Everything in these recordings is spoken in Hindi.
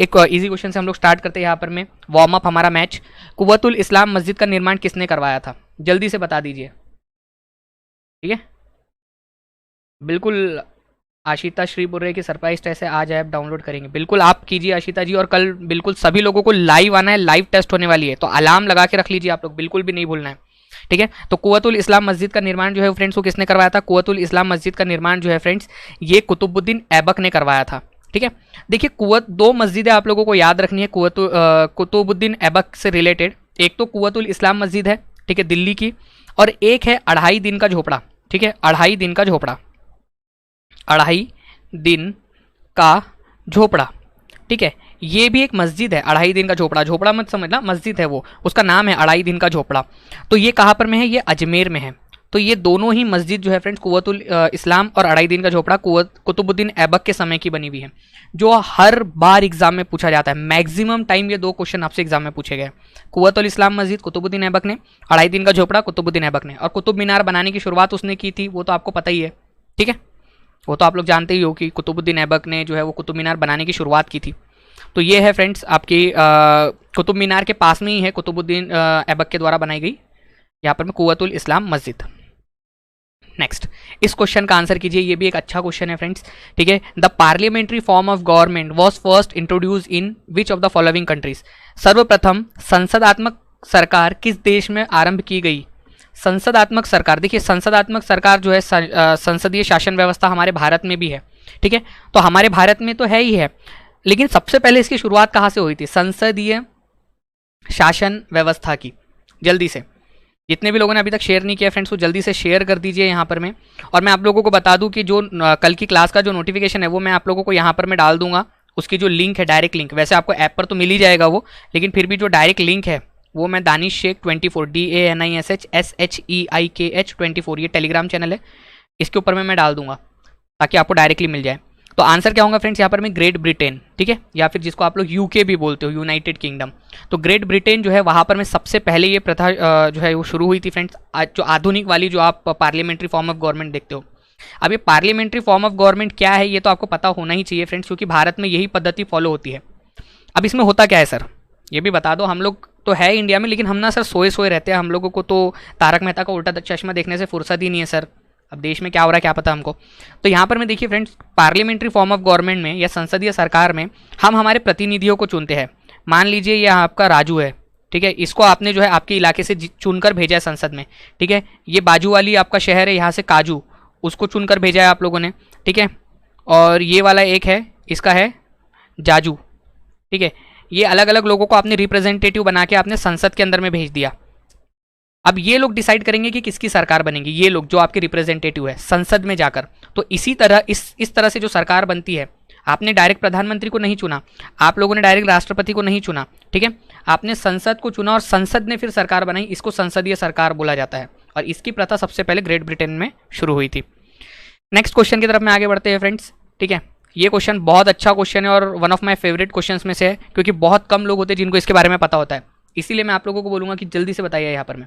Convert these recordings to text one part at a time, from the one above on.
एक इजी क्वेश्चन से हम लोग स्टार्ट करते हैं यहाँ पर में वार्म अप हमारा मैच। कुव्वतुल इस्लाम मस्जिद का निर्माण किसने करवाया था? जल्दी से बता दीजिए। ठीक है, बिल्कुल। आशिता श्री बोल रहे कि सरप्राइज टेस्ट है, आज ऐप डाउनलोड करेंगे। बिल्कुल आप कीजिए आशिता जी, और कल बिल्कुल सभी लोगों को लाइव आना है, लाइव टेस्ट होने वाली है, तो अलार्म लगा के रख लीजिए आप लोग, बिल्कुल भी नहीं भूलना है। ठीक है, तो कुव्वतुल इस्लाम मस्जिद का निर्माण जो है फ्रेंड्स वो किसने करवाया था? कुव्वतुल इस्लाम मस्जिद का निर्माण जो है फ्रेंड्स ये कुतुबुद्दीन ऐबक ने करवाया था। ठीक है, देखिए दो मस्जिदें आप लोगों को याद रखनी है कुतुबुद्दीन ऐबक से रिलेटेड। एक तो कुव्वतुल इस्लाम मस्जिद है, ठीक है, दिल्ली की, और एक है अढ़ाई दिन का झोपड़ा। ठीक है, अढ़ाई दिन का झोपड़ा, अढ़ाई दिन का झोपड़ा। ठीक है, ये भी एक मस्जिद है, अढ़ाई दिन का झोपड़ा। झोपड़ा मत समझना, मस्जिद है वो, उसका नाम है अढ़ाई दिन का झोपड़ा। तो ये कहाँ पर में है? ये अजमेर में है। तो ये दोनों ही मस्जिद जो है फ्रेंड्स कुव्वतुल इस्लाम और अढ़ाई दिन का झोपड़ा कुतुबुद्दीन ऐबक के समय की बनी हुई है, जो हर बार एग्जाम में पूछा जाता है। मैक्सिमम टाइम ये दो क्वेश्चन आपसे एग्जाम में पूछे गए। कुव्वतुल इस्लाम मस्जिद कुतुबुद्दीन ऐबक ने, अढ़ाई दिन का झोपड़ा कुतुबुद्दीन ऐबक ने। और कुतुब मीनार बनाने की शुरुआत उसने की थी, वो तो आपको पता ही है। ठीक है, वो तो आप लोग जानते ही हो कि कुतुबुद्दीन ऐबक ने जो है वो कुतुब मीनार बनाने की शुरुआत की थी। तो ये है फ्रेंड्स आपकी कुतुब मीनार के पास में ही है कुतुबुद्दीन ऐबक के द्वारा बनाई गई यहाँ पर में कुव्वतुल इस्लाम मस्जिद। नेक्स्ट, इस क्वेश्चन का आंसर कीजिए, ये भी एक अच्छा क्वेश्चन है फ्रेंड्स। ठीक है, the parliamentary form of government was first introduce in which of the following countries? सर्वप्रथम संसदात्मक सरकार किस देश में आरंभ की गई? संसदात्मक सरकार, देखिए संसदात्मक सरकार जो है संसदीय शासन व्यवस्था हमारे भारत में भी है। ठीक है, तो हमारे भारत में तो है ही है, लेकिन सबसे पहले इसकी शुरुआत कहाँ से हुई थी? संसदीय शासन व्यवस्था की। जल्दी से, जितने भी लोगों ने अभी तक शेयर नहीं किया फ्रेंड्स, वो जल्दी से शेयर कर दीजिए यहाँ पर में। और मैं आप लोगों को बता दूं कि जो कल की क्लास का जो नोटिफिकेशन है वो मैं आप लोगों को यहाँ पर मैं डाल दूंगा। उसकी जो लिंक है, डायरेक्ट लिंक, वैसे आपको ऐप पर तो मिल ही जाएगा वो, लेकिन फिर भी जो डायरेक्ट लिंक है वो मैं दानिश शेख 24 DANISHSHEIKH 24, ये टेलीग्राम चैनल है, इसके ऊपर में मैं डाल दूंगा ताकि आपको डायरेक्टली मिल जाए। तो आंसर क्या होगा फ्रेंड्स यहाँ पर में? Great Britain. ठीक है, या फिर जिसको आप लोग यूके भी बोलते हो, यूनाइटेड किंगडम। तो ग्रेट ब्रिटेन जो है वहाँ पर में सबसे पहले ये प्रथा जो है वो शुरू हुई थी फ्रेंड्स, जो आधुनिक वाली जो आप पार्लियामेंट्री फॉर्म ऑफ गवर्नमेंट देखते हो। अब ये पार्लियामेंट्री फॉर्म ऑफ गवर्नमेंट क्या है ये तो आपको पता होना ही चाहिए फ्रेंड्स, क्योंकि भारत में यही पद्धति फॉलो होती है। अब इसमें होता क्या है सर, ये भी बता दो। हम लोग तो है इंडिया में, लेकिन हम ना सर सोए सोए रहते हैं, हम लोगों को तो तारक मेहता का उल्टा चश्मा देखने से फुर्सत ही नहीं है सर। अब देश में क्या हो रहा है क्या पता हमको। तो यहाँ पर मैं देखिए friends, parliamentary form of government में या संसदीय सरकार में हम हमारे प्रतिनिधियों को चुनते हैं। मान लीजिए ये आपका राजू है, ठीक है, इसको आपने जो है आपके इलाके से चुनकर भेजा है संसद में। ठीक है, ये बाजू वाली आपका शहर है, यहाँ से काजू, उसको चुनकर भेजा है आप लोगों ने। ठीक है, और ये वाला एक है, इसका है जाजू। ठीक है, ये अलग अलग लोगों को आपने रिप्रेजेंटेटिव बना के आपने संसद के अंदर में भेज दिया। अब ये लोग डिसाइड करेंगे कि किसकी सरकार बनेगी, ये लोग जो आपके रिप्रेजेंटेटिव है संसद में जाकर। तो इसी तरह इस तरह से जो सरकार बनती है, आपने डायरेक्ट प्रधानमंत्री को नहीं चुना, आप लोगों ने डायरेक्ट राष्ट्रपति को नहीं चुना। ठीक है, आपने संसद को चुना और संसद ने फिर सरकार बनाई, इसको संसदीय सरकार बोला जाता है। और इसकी प्रथा सबसे पहले ग्रेट ब्रिटेन में शुरू हुई थी। नेक्स्ट क्वेश्चन की तरफ में आगे बढ़ते हैं फ्रेंड्स। ठीक है, ये क्वेश्चन बहुत अच्छा क्वेश्चन है और one of my favourite questions में से है, क्योंकि बहुत कम लोग होते हैं जिनको इसके बारे में पता होता है। इसीलिए मैं आप लोगों को बोलूँगा कि जल्दी से बताइए यहाँ पर मैं।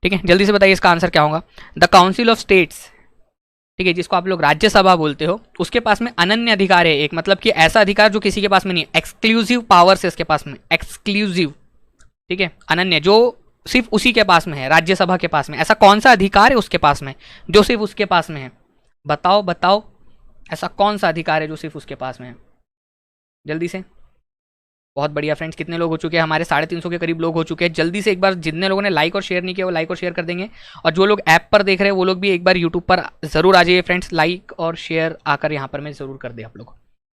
ठीक है, जल्दी से बताइए इसका आंसर क्या होगा? द काउंसिल ऑफ स्टेट्स, ठीक है, जिसको आप लोग राज्यसभा बोलते हो, उसके पास में अनन्य अधिकार है एक, मतलब कि ऐसा अधिकार जो किसी के पास में नहीं है, एक्सक्लूसिव पावर्स है इसके पास में, एक्सक्लूसिव। ठीक है, अनन्य, जो सिर्फ उसी के पास में है, राज्यसभा के पास में। ऐसा कौन सा अधिकार है उसके पास में जो सिर्फ उसके पास में है? बताओ बताओ, ऐसा कौन सा अधिकार है जो सिर्फ उसके पास में है? जल्दी से। बहुत बढ़िया फ्रेंड्स, कितने लोग हो चुके हैं? हमारे 350 के करीब लोग हो चुके हैं। जल्दी से एक बार जितने लोगों ने लाइक और शेयर नहीं किया वो लाइक और शेयर कर देंगे, और जो लोग ऐप पर देख रहे हैं वो लोग भी एक बार यूट्यूब पर जरूर आ जाइए फ्रेंड्स, लाइक और शेयर आकर यहाँ पर मैं जरूर कर दे आप लोग।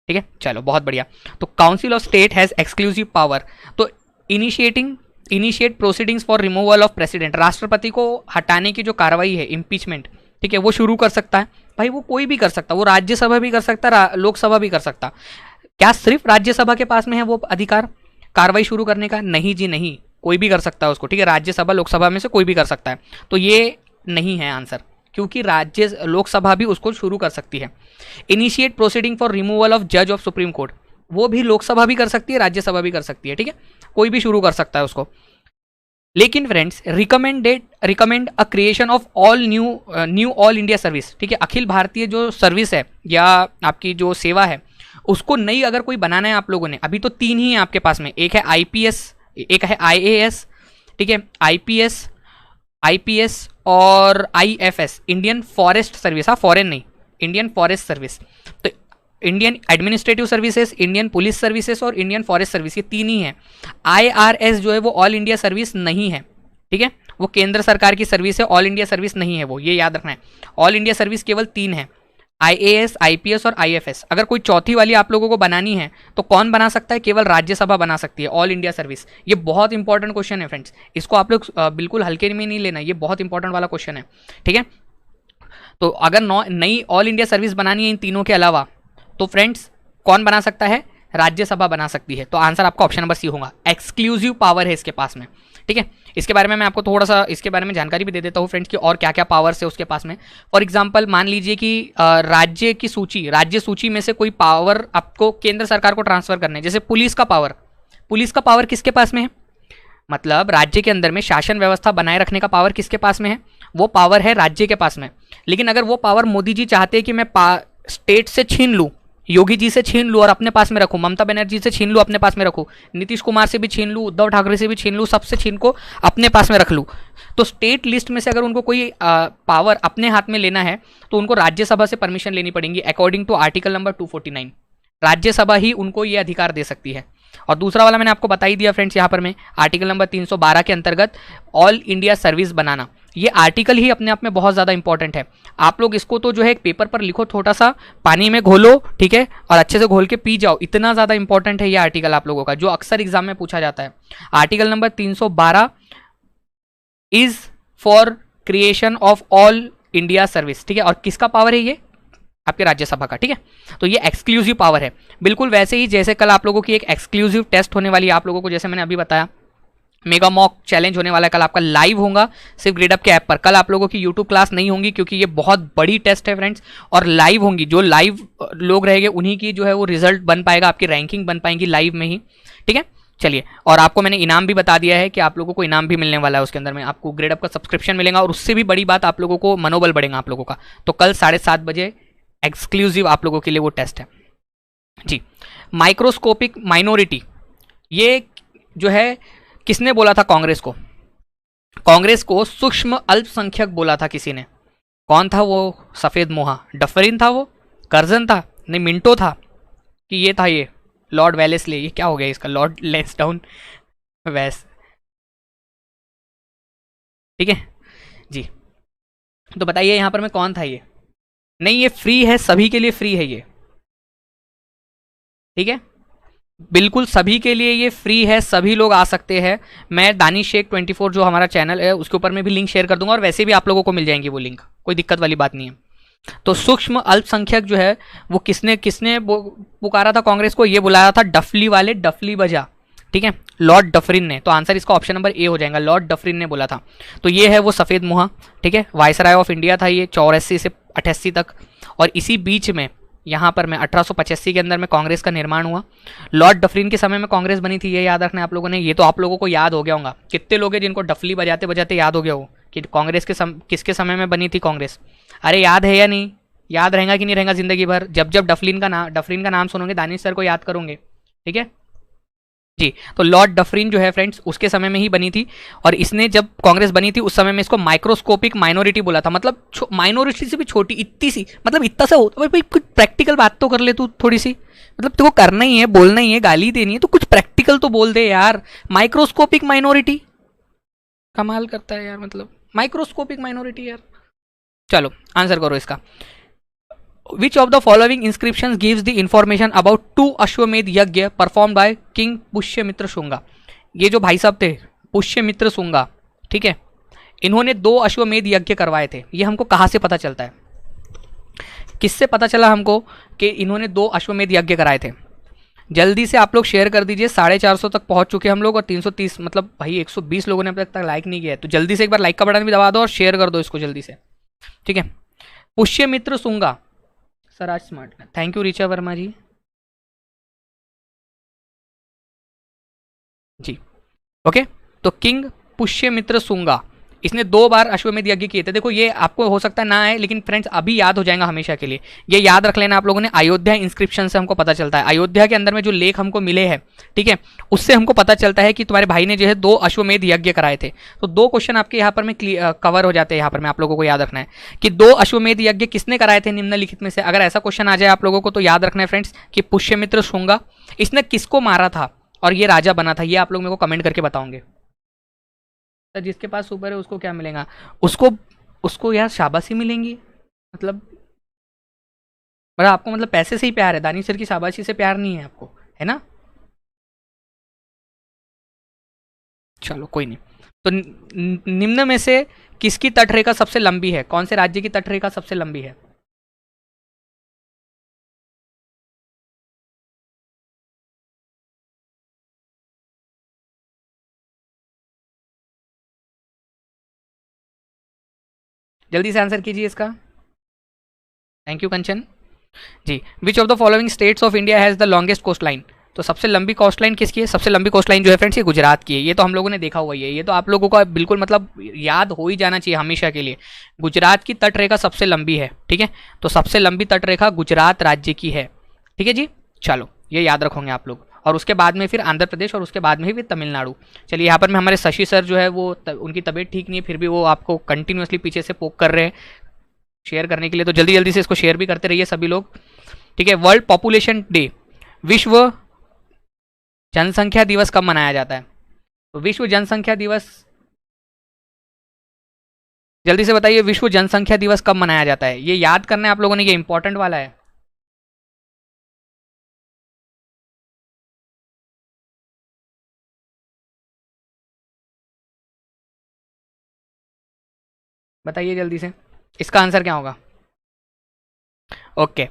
ठीक है, चलो बहुत बढ़िया। तो council of state has exclusive power, तो initiate proceedings for removal of president, राष्ट्रपति को हटाने की जो कार्रवाई है, इम्पीचमेंट, ठीक है, वो शुरू कर सकता है। भाई वो कोई भी कर सकता, वो राज्यसभा भी कर सकता, लोकसभा भी कर सकता। क्या सिर्फ राज्यसभा के पास में है वो अधिकार कार्रवाई शुरू करने का? नहीं जी नहीं, कोई भी कर सकता है उसको। ठीक है, राज्यसभा लोकसभा में से कोई भी कर सकता है। तो ये नहीं है आंसर, क्योंकि लोकसभा भी उसको शुरू कर सकती है। Initiate proceeding for removal of जज ऑफ सुप्रीम कोर्ट, वो भी लोकसभा भी कर सकती है, राज्यसभा भी कर सकती है। ठीक है, कोई भी शुरू कर सकता है उसको। लेकिन friends recommend a creation of all knew all India service, ठीक है, अखिल भारतीय जो सर्विस है या आपकी जो सेवा है उसको नई अगर कोई बनाना है आप लोगों ने, अभी तो 3 ही है आपके पास में, एक है आईपीएस, एक है आईएएस, ठीक है, आईपीएस और आईएफएस, इंडियन फॉरेस्ट सर्विस, हाँ फॉरेन नहीं, इंडियन फॉरेस्ट सर्विस। तो Indian administrative services, Indian police services और इंडियन फॉरेस्ट सर्विस, ये 3 ही है। आईआरएस जो है वो ऑल इंडिया सर्विस नहीं है, ठीक है, वो केंद्र सरकार की सर्विस है, ऑल इंडिया सर्विस नहीं है वो, ये याद रखना है। ऑल इंडिया सर्विस केवल 3 है, आईएएस, आईपीएस और आईएफएस। अगर कोई चौथी वाली आप लोगों को बनानी है तो कौन बना सकता है? केवल राज्यसभा बना सकती है, ऑल इंडिया सर्विस। ये बहुत इंपॉर्टेंट क्वेश्चन है फ्रेंड्स, इसको आप लोग बिल्कुल हल्के में नहीं लेना, ये बहुत इंपॉर्टेंट वाला क्वेश्चन है, ठीक है। तो अगर नई ऑल इंडिया सर्विस बनानी है इन तीनों के अलावा, तो फ्रेंड्स कौन बना सकता है? राज्यसभा बना सकती है। तो आंसर आपका ऑप्शन नंबर सी होगा, एक्सक्लूसिव पावर है इसके पास में, ठीक है। इसके बारे में मैं आपको थोड़ा सा इसके बारे में जानकारी भी दे देता हूँ फ्रेंड्स कि और क्या क्या पावर्स है उसके पास में। फॉर एग्जांपल मान लीजिए कि राज्य की सूची, राज्य सूची में से कोई पावर आपको केंद्र सरकार को ट्रांसफर करने, जैसे पुलिस का पावर किसके पास में है? मतलब राज्य के अंदर में शासन व्यवस्था बनाए रखने का पावर किसके पास में है? वो पावर है राज्य के पास में। लेकिन अगर वो पावर मोदी जी चाहते हैं कि मैं स्टेट से छीन लूँ, योगी जी से छीन लूँ और अपने पास में रखूँ, ममता बनर्जी से छीन लूँ अपने पास में रखूँ, नीतीश कुमार से भी छीन लूँ, उद्धव ठाकरे से भी छीन लूँ, सबसे छीन को अपने पास में रख लूँ, तो स्टेट लिस्ट में से अगर उनको कोई पावर अपने हाथ में लेना है तो उनको राज्यसभा से परमिशन लेनी पड़ेगी। According to article number 249 Rajya Sabha ही उनको ये अधिकार दे सकती है। और दूसरा वाला मैंने आपको बता ही दिया फ्रेंड्स, यहाँ पर मैं आर्टिकल नंबर 312 के अंतर्गत ऑल इंडिया सर्विस बनाना, ये आर्टिकल ही अपने आप में बहुत ज़्यादा इंपॉर्टेंट है। आप लोग इसको तो जो है एक पेपर पर लिखो, थोड़ा सा पानी में घोलो, ठीक है, और अच्छे से घोल के पी जाओ, इतना ज़्यादा इंपॉर्टेंट है ये आर्टिकल आप लोगों का, जो अक्सर एग्जाम में पूछा जाता है। Article number 312 is for creation of all India service, ठीक है। और किसका पावर है ये? आपके राज्यसभा का, ठीक है। तो ये एक्सक्लूसिव पावर है, बिल्कुल वैसे ही जैसे कल आप लोगों की एक एक्सक्लूसिव टेस्ट होने वाली है आप लोगों को, जैसे मैंने अभी बताया मेगा मॉक चैलेंज होने वाला है कल आपका, लाइव होगा सिर्फ ग्रेडअप के ऐप पर। कल आप लोगों की यूट्यूब क्लास नहीं होंगी क्योंकि ये बहुत बड़ी टेस्ट है फ्रेंड्स, और लाइव होंगी। जो लाइव लोग रहेंगे उन्हीं की जो है वो रिजल्ट बन पाएगा, आपकी रैंकिंग बन पाएंगी लाइव में ही, ठीक है। चलिए, और आपको मैंने इनाम भी बता दिया है कि आप लोगों को इनाम भी मिलने वाला है, उसके अंदर में आपको ग्रेडअप का सब्सक्रिप्शन मिलेगा, और उससे भी बड़ी बात आप लोगों को मनोबल बढ़ेगा आप लोगों का। तो कल 7:30 बजे एक्सक्लूसिव आप लोगों के लिए वो टेस्ट है जी। माइक्रोस्कोपिक माइनॉरिटी, ये जो है किसने बोला था कांग्रेस को? कांग्रेस को सूक्ष्म अल्पसंख्यक बोला था किसी ने। कौन था वो सफेद मोहा? डफरिन था वो? कर्जन था? नहीं, मिंटो था? कि ये था ये लॉर्ड वेलेस्ली? ये क्या हो गया इसका, लॉर्ड लेंसडाउन वेस, ठीक है जी। तो बताइए यहाँ पर में कौन था ये? नहीं, ये फ्री है, सभी के लिए फ्री है ये, ठीक है, बिल्कुल सभी के लिए ये फ्री है, सभी लोग आ सकते हैं। मैं दानिश शेख 24 जो हमारा चैनल है उसके ऊपर मैं भी लिंक शेयर कर दूंगा, और वैसे भी आप लोगों को मिल जाएंगे वो लिंक, कोई दिक्कत वाली बात नहीं है। तो सूक्ष्म अल्पसंख्यक जो है वो किसने किसने पुकारा था कांग्रेस को? ये बुलाया था डफली वाले, डफली बजा, ठीक है, लॉर्ड डफरिन ने। तो आंसर इसका ऑप्शन नंबर ए हो जाएगा, लॉर्ड डफरिन ने बोला था। तो ये है वो सफ़ेद मुहा, ठीक है, वायसराय ऑफ इंडिया था ये 84 से 88 तक। और इसी बीच में यहाँ पर में 1885 के अंदर में कांग्रेस का निर्माण हुआ। लॉर्ड डफरिन के समय में कांग्रेस बनी थी, ये याद रखना है आप लोगों ने। ये तो आप लोगों को याद हो गया होगा, कितने लोग हैं जिनको डफली बजाते बजाते याद हो गया हो कि कांग्रेस के किसके समय में बनी थी कांग्रेस? अरे याद है या नहीं? याद रहेगा कि नहीं रहेगा जिंदगी भर? जब जब डफरिन का नाम सुनोगे दानिश सर को याद करोगे, ठीक है जी। तो लॉर्ड डफरिन जो है फ्रेंड्स उसके समय में ही बनी थी, और इसने जब कांग्रेस बनी थी उस समय में इसको माइक्रोस्कोपिक माइनॉरिटी बोला था। मतलब माइनॉरिटी से भी छोटी, इतनी सी, मतलब इतना सा होता भाई, कुछ प्रैक्टिकल बात तो कर ले तू थोड़ी सी, मतलब तुमको करना ही है, बोलना ही है, गाली देनी है, तो कुछ प्रैक्टिकल तो बोल दे यार। माइक्रोस्कोपिक माइनॉरिटी, कमाल करता है यार, मतलब माइक्रोस्कोपिक माइनॉरिटी यार। चलो आंसर करो इसका। Which of the following inscriptions gives the information about 2 अश्वमेध यज्ञ performed by King Pushyamitra Shunga? ये जो भाई साहब थे पुष्यमित्र शुंगा, ठीक है, इन्होंने 2 अश्वमेध यज्ञ करवाए थे। ये हमको कहाँ से पता चलता है? किससे पता चला हमको कि इन्होंने 2 अश्वमेध यज्ञ कराए थे? जल्दी से आप लोग शेयर कर दीजिए, 450 तक पहुंच चुके हम लोग, और 330 मतलब भाई 120 लोगों ने अब तक लाइक नहीं किया है। तो जल्दी से एक बार लाइक का बटन भी दबा दो और शेयर कर दो इसको जल्दी से, ठीक है। पुष्यमित्र शुंगा, सर आज smart, thank you Richa Verma ji ji. Okay, तो किंग पुष्यमित्र शुंगा, इसने 2 बार अश्वमेध यज्ञ किए थे। देखो ये आपको हो सकता है ना है, लेकिन फ्रेंड्स अभी याद हो जाएगा हमेशा के लिए। ये याद रख लेना आप लोगों ने, अयोध्या इंस्क्रिप्शन से हमको पता चलता है, अयोध्या के अंदर में जो लेख हमको मिले हैं, ठीक है, उससे हमको पता चलता है कि तुम्हारे भाई ने जो है 2 अश्वमेध यज्ञ कराए थे। तो 2 क्वेश्चन आपके यहाँ पर में कवर हो जाते हैं। यहाँ पर में आप लोगों को याद रखना है कि 2 अश्वमेध यज्ञ किसने कराए थे निम्नलिखित में से। अगर ऐसा क्वेश्चन आ जाए आप लोगों को तो याद रखना है फ्रेंड्स कि पुष्यमित्र शुंगा, इसने किसको मारा था और ये राजा बना था, ये आप लोग मेरे को कमेंट करके बताओगे। तो जिसके पास सुपर है उसको क्या मिलेगा, उसको उसको यार शाबाशी मिलेंगी। मतलब आपको मतलब पैसे से ही प्यार है, दानी सर की शाबाशी से प्यार नहीं है आपको, है ना। चलो कोई नहीं। तो निम्न में से किसकी तटरेखा सबसे लंबी है, कौन से राज्य की तटरेखा सबसे लंबी है। जल्दी से आंसर कीजिए इसका। Thank you Kanchan ji. Which of the following states of India has the longest coastline. तो सबसे लंबी कोस्ट लाइन किसकी है, सबसे लंबी कोस्ट लाइन जो है फ्रेंड्स ये गुजरात की है। ये तो हम लोगों ने देखा हुआ ही है, ये तो आप लोगों का बिल्कुल मतलब याद हो ही जाना चाहिए हमेशा के लिए। गुजरात की तटरेखा सबसे लंबी है, ठीक है, तो सबसे लंबी तटरेखा गुजरात राज्य की है, ठीक है जी। चलो ये याद रखोगे आप लोग, और उसके बाद में फिर आंध्र प्रदेश और उसके बाद में फिर तमिलनाडु। चलिए यहाँ पर में हमारे शशि सर जो है वो उनकी तबीयत ठीक नहीं है, फिर भी वो आपको कंटिन्यूसली पीछे से पोक कर रहे हैं शेयर करने के लिए, तो जल्दी जल्दी से इसको शेयर भी करते रहिए सभी लोग, ठीक है। वर्ल्ड पॉपुलेशन डे, विश्व जनसंख्या दिवस कब मनाया जाता है। तो विश्व जनसंख्या दिवस, जल्दी से बताइए, विश्व जनसंख्या दिवस कब मनाया जाता है। ये याद करना है आप लोगों ने, ये इंपॉर्टेंट वाला है। बताइए जल्दी से, इसका आंसर क्या होगा। ओके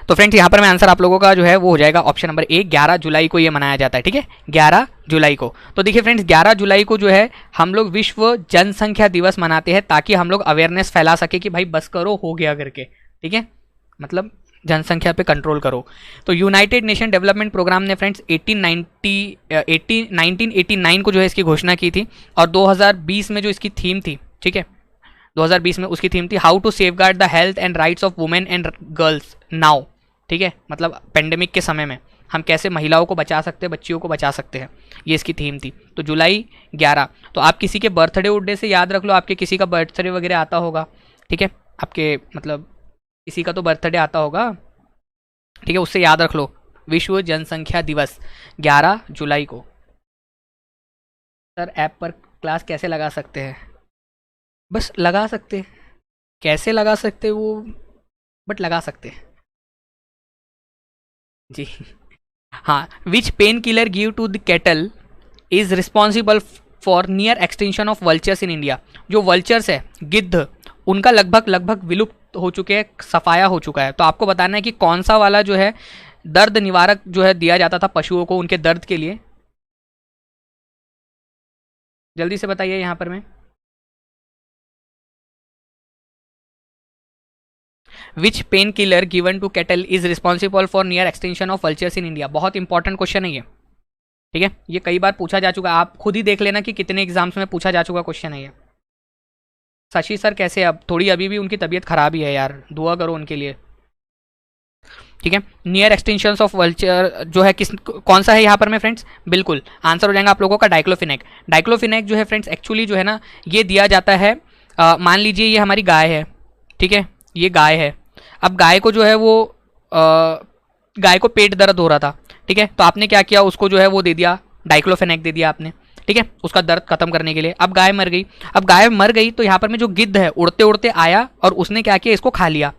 तो फ्रेंड्स यहाँ पर मैं आंसर आप लोगों का जो है वो हो जाएगा ऑप्शन नंबर ए, 11 जुलाई को ये मनाया जाता है, ठीक है, 11 जुलाई को। तो देखिए फ्रेंड्स 11 जुलाई को जो है हम लोग विश्व जनसंख्या दिवस मनाते हैं, ताकि हम लोग अवेयरनेस फैला सके कि भाई बस करो हो गया करके, ठीक है, मतलब जनसंख्या पे कंट्रोल करो। तो यूनाइटेड नेशन डेवलपमेंट प्रोग्राम ने फ्रेंड्स 1989 को जो है इसकी घोषणा की थी, और 2020 में जो इसकी थीम थी, ठीक है, 2020 में उसकी थीम थी how to safeguard the health and rights of women and girls now, ठीक है, मतलब पेंडेमिक के समय में हम कैसे महिलाओं को बचा सकते हैं, बच्चियों को बचा सकते हैं, ये इसकी थीम थी। तो जुलाई 11, तो आप किसी के बर्थडे उर्डे से याद रख लो, आपके किसी का बर्थडे वगैरह आता होगा, ठीक है, आपके मतलब किसी का तो बर्थडे आता होगा, ठीक है, उससे याद रख लो विश्व जनसंख्या दिवस 11 जुलाई को। सर ऐप पर क्लास कैसे लगा सकते हैं, बस लगा सकते हैं, कैसे लगा सकते वो, बट लगा सकते हैं जी। हाँ, which pain killer give to the cattle is responsible for near extension of vultures in India. जो वल्चर्स है, गिद्ध, उनका लगभग विलुप्त हो चुके हैं, सफाया हो चुका है। तो आपको बताना है कि कौन सा वाला जो है दर्द निवारक जो है दिया जाता था पशुओं को उनके दर्द के लिए। जल्दी से बताइए यहाँ पर मैं, which pain killer given to cattle is responsible for near extension of vultures in India. बहुत इंपॉर्टेंट क्वेश्चन है ये, ठीक है, ये कई बार पूछा जा चुका है, आप खुद ही देख लेना कि कितने एग्जाम्स में पूछा जा चुका क्वेश्चन है ये। शशि सर कैसे, अब थोड़ी अभी भी उनकी तबीयत खराब ही है यार, दुआ करो उनके लिए, ठीक है। नियर एक्सटेंशन ऑफ वल्चर जो है किस कौन सा है यहाँ पर में फ्रेंड्स, बिल्कुल आंसर हो जाएगा आप लोगों का डाइक्लोफिनेक। डाइक्लोफिनेक जो है फ्रेंड्स एक्चुअली जो है ना ये दिया जाता है, मान लीजिए ये हमारी गाय है, ठीक है, ये गाय है, अब गाय को जो है वो गाय को पेट दर्द हो रहा था, ठीक है, तो आपने क्या किया, उसको जो है वो दे दिया, डाइक्लोफेनेक दे दिया आपने, ठीक है, उसका दर्द खत्म करने के लिए। अब गाय मर गई, अब गाय मर गई तो यहाँ पर में जो गिद्ध है उड़ते उड़ते आया और उसने क्या किया, इसको खा लिया।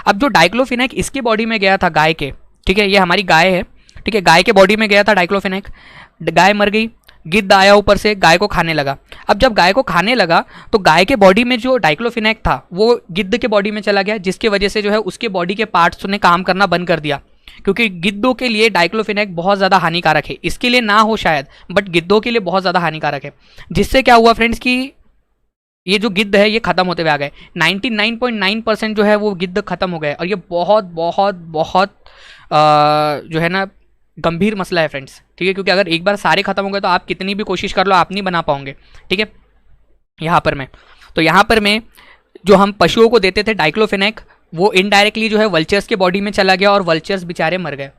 अब जो डाइक्लोफिनेक इसकी बॉडी में गया था गाय के, ठीक है, ये हमारी गाय है, ठीक है, गाय के बॉडी में गया था डाइक्लोफिनेक, गाय मर गई, गिद्ध आया ऊपर से गाय को खाने लगा। अब जब गाय को खाने लगा तो गाय के बॉडी में जो डाइक्लोफिनेक था वो गिद्ध के बॉडी में चला गया, जिसके वजह से जो है उसके बॉडी के पार्ट्स ने काम करना बंद कर दिया, क्योंकि गिद्धों के लिए डाइक्लोफिनेक बहुत ज़्यादा हानिकारक है, इसके लिए ना हो शायद, बट गिद्धों के लिए बहुत ज़्यादा हानिकारक है। जिससे क्या हुआ फ्रेंड्स कि ये जो गिद्ध है ये खत्म होते हुए आ गए, 99.9% जो है वो गिद्ध खत्म हो गए, और ये बहुत बहुत बहुत जो है ना गंभीर मसला है फ्रेंड्स, ठीक है, क्योंकि अगर एक बार सारे खत्म हो गए तो आप कितनी भी कोशिश कर लो आप नहीं बना पाओगे, ठीक है। यहाँ पर में। तो यहाँ पर में जो हम पशुओं को देते थे डाइक्लोफेनेक, वो इनडायरेक्टली जो है वल्चर्स के बॉडी में चला गया और वल्चर्स बेचारे मर गए।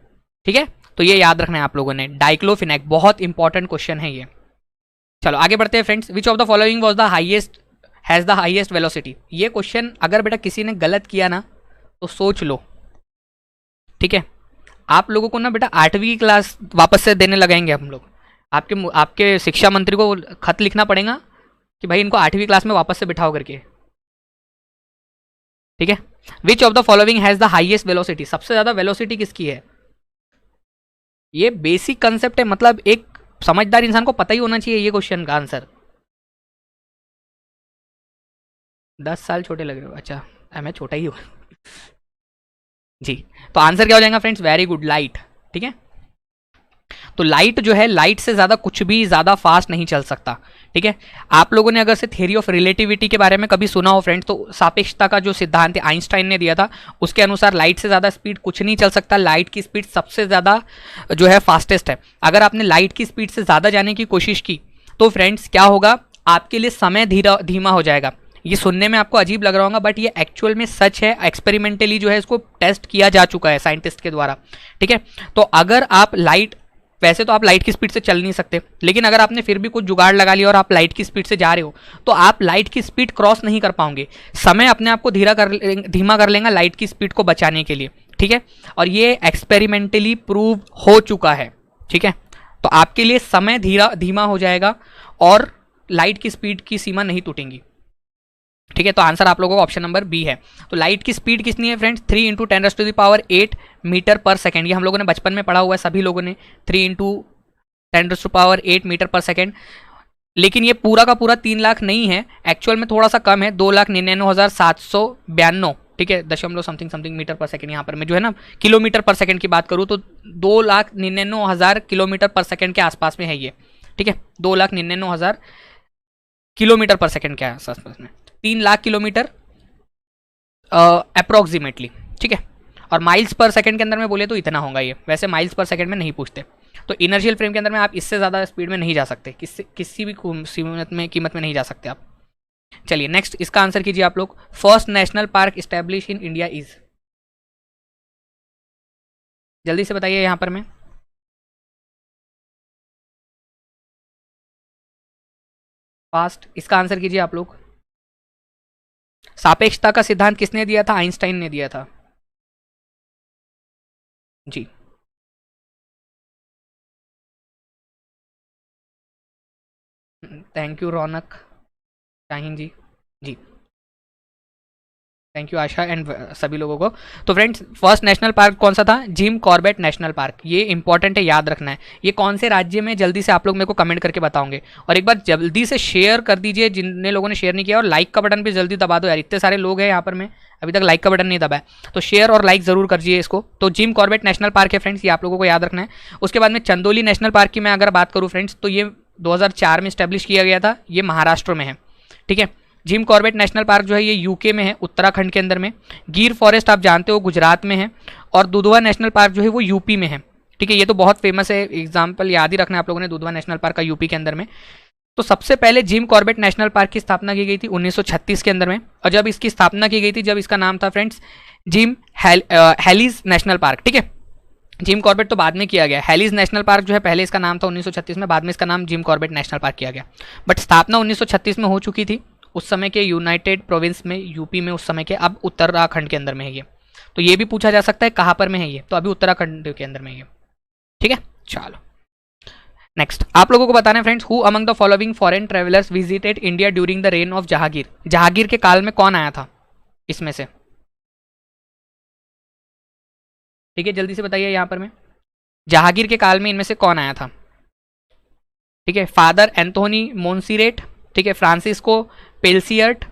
ठीक है, तो ये याद रखना है आप लोगों ने, डाइक्लोफेनेक बहुत इंपॉर्टेंट क्वेश्चन है ये। चलो आगे बढ़ते हैं friends. Which of the following was the highest has the highest velocity. ये क्वेश्चन अगर बेटा किसी ने गलत किया ना तो सोच लो। ठीक है, आप लोगों को ना बेटा 8वीं क्लास वापस से देने लगाएंगे हम लोग। आपके शिक्षा मंत्री को खत लिखना पड़ेगा कि भाई इनको 8वीं क्लास में वापस से बिठाओ करके। ठीक है, विच of the following has the highest velocity, सबसे ज्यादा वेलोसिटी किसकी है। ये बेसिक कंसेप्ट है, मतलब एक समझदार इंसान को पता ही होना चाहिए ये क्वेश्चन का आंसर। 10 साल छोटे लग रहे हो, अच्छा मैं छोटा ही हूँ जी। तो आंसर क्या हो जाएगा फ्रेंड्स, वेरी गुड, लाइट। ठीक है, तो लाइट जो है, लाइट से ज़्यादा कुछ भी ज़्यादा फास्ट नहीं चल सकता। ठीक है, आप लोगों ने अगर से थ्योरी ऑफ रिलेटिविटी के बारे में कभी सुना हो फ्रेंड्स, तो सापेक्षता का जो सिद्धांत है आइंस्टाइन ने दिया था, उसके अनुसार लाइट से ज़्यादा स्पीड कुछ नहीं चल सकता। लाइट की स्पीड सबसे ज़्यादा जो है फास्टेस्ट है। अगर आपने लाइट की स्पीड से ज़्यादा जाने की कोशिश की तो फ्रेंड्स क्या होगा, आपके लिए समय धीमा हो जाएगा। ये सुनने में आपको अजीब लग रहा होगा, बट ये एक्चुअल में सच है। एक्सपेरिमेंटली जो है इसको टेस्ट किया जा चुका है साइंटिस्ट के द्वारा। ठीक है, तो अगर आप लाइट, वैसे तो आप लाइट की स्पीड से चल नहीं सकते, लेकिन अगर आपने फिर भी कुछ जुगाड़ लगा लिया और आप लाइट की स्पीड से जा रहे हो तो आप लाइट की स्पीड क्रॉस नहीं कर पाओगे। समय अपने आप को धीमा कर लेगा लाइट की स्पीड को बचाने के लिए। ठीक है, और ये एक्सपेरिमेंटली प्रूव हो चुका है। ठीक है, तो आपके लिए समय धीमा हो जाएगा और लाइट की स्पीड की सीमा नहीं टूटेंगी। ठीक है, तो आंसर आप लोगों का ऑप्शन नंबर बी है। तो लाइट की स्पीड कितनी है फ्रेंड्स, 3 × 10⁸ मीटर पर सेकेंड। ये हम लोगों ने बचपन में पढ़ा हुआ है सभी लोगों ने, 3 × 10⁸ मीटर पर सेकेंड। लेकिन ये पूरा का पूरा 3 लाख नहीं है, एक्चुअल में थोड़ा सा कम है, 2,99,792। ठीक है, दशमलव समथिंग मीटर पर सेकेंड। यहाँ पर मैं जो है ना किलोमीटर पर सेकेंड की बात करूँ तो 2,99,000 किलोमीटर पर सेकेंड के आसपास में है ये। ठीक है, 2,99,000 किलोमीटर पर सेकेंड के आसपास में, 3 लाख किलोमीटर अप्रोक्सीमेटली। ठीक है, और माइल्स पर सेकंड के अंदर में बोले तो इतना होगा ये, वैसे माइल्स पर सेकंड में नहीं पूछते। तो इनर्शियल फ्रेम के अंदर में आप इससे ज़्यादा स्पीड में नहीं जा सकते, किसी भी कीमत में नहीं जा सकते आप। चलिए नेक्स्ट, इसका आंसर कीजिए आप लोग। First national park establish in India is, जल्दी से बताइए यहाँ पर में। फास्ट, इसका आंसर कीजिए आप लोग। सापेक्षता का सिद्धांत किसने दिया था, आइंस्टाइन ने दिया था जी। थैंक यू रौनक शाहीन जी, जी थैंक यू आशा एंड सभी लोगों को। तो फ्रेंड्स फर्स्ट नेशनल पार्क कौन सा था, जिम कॉर्बेट नेशनल पार्क। ये इंपॉर्टेंट है, याद रखना है। ये कौन से राज्य में, जल्दी से आप लोग मेरे को कमेंट करके बताओगे। और एक बार जल्दी से शेयर कर दीजिए जिन लोगों ने शेयर नहीं किया, और लाइक का बटन भी जल्दी दबा दो यार, इतने सारे लोग हैं यहाँ पर, में अभी तक लाइक का बटन नहीं दबाया, तो शेयर और लाइक जरूर करिए इसको। तो जिम कॉर्बेट नेशनल पार्क है फ्रेंड्स, ये आप लोगों को याद रखना है। उसके बाद में चंदोली नेशनल पार्क की मैं अगर बात करूँ फ्रेंड्स, तो ये 2004 में स्टैब्लिश किया गया था, ये महाराष्ट्र में है। ठीक है, जिम कॉर्बेट नेशनल पार्क जो है ये यूके में है, उत्तराखंड के अंदर में। गिर फॉरेस्ट आप जानते हो गुजरात में है, और दुधवा नेशनल पार्क जो है वो यूपी में है। ठीक है, ये तो बहुत फेमस है, एग्जाम्पल याद ही रखना है आप लोगों ने, दुधवा नेशनल पार्क का यूपी के अंदर में। तो सबसे पहले जिम कॉर्बेट नेशनल पार्क की स्थापना की गई थी 1936 के अंदर में, और जब इसकी स्थापना की गई थी, जब इसका नाम था फ्रेंड्स जिम हेलीज नेशनल पार्क। ठीक है, जिम कॉर्बेट तो बाद में किया गया, हेलीज नेशनल पार्क जो है पहले इसका नाम था 1936 में, बाद में इसका नाम जिम कॉर्बेट नेशनल पार्क किया गया। बट स्थापना 1936 में हो चुकी थी, उस समय के यूनाइटेड प्रोविंस में, यूपी में उस समय के, अब उत्तराखंड के अंदर में है ये। तो ये भी पूछा जा सकता है कहाँ पर में है ये, तो अभी उत्तराखंड के अंदर में है ये। ठीक है, चलो नेक्स्ट आप लोगों को बताना है friends, who among the following foreign travellers visited India during the rain of Jahangir. Jahangir के काल में कौन आया था इसमें से, ठीक है जल्दी से बताइए यहाँ पर में, जहांगीर के काल में इनमें से कौन आया था। ठीक है, फादर एंथोनी मोन्सीरेट, ठीक है, फ्रांसिस्को पेल्सियर्ट,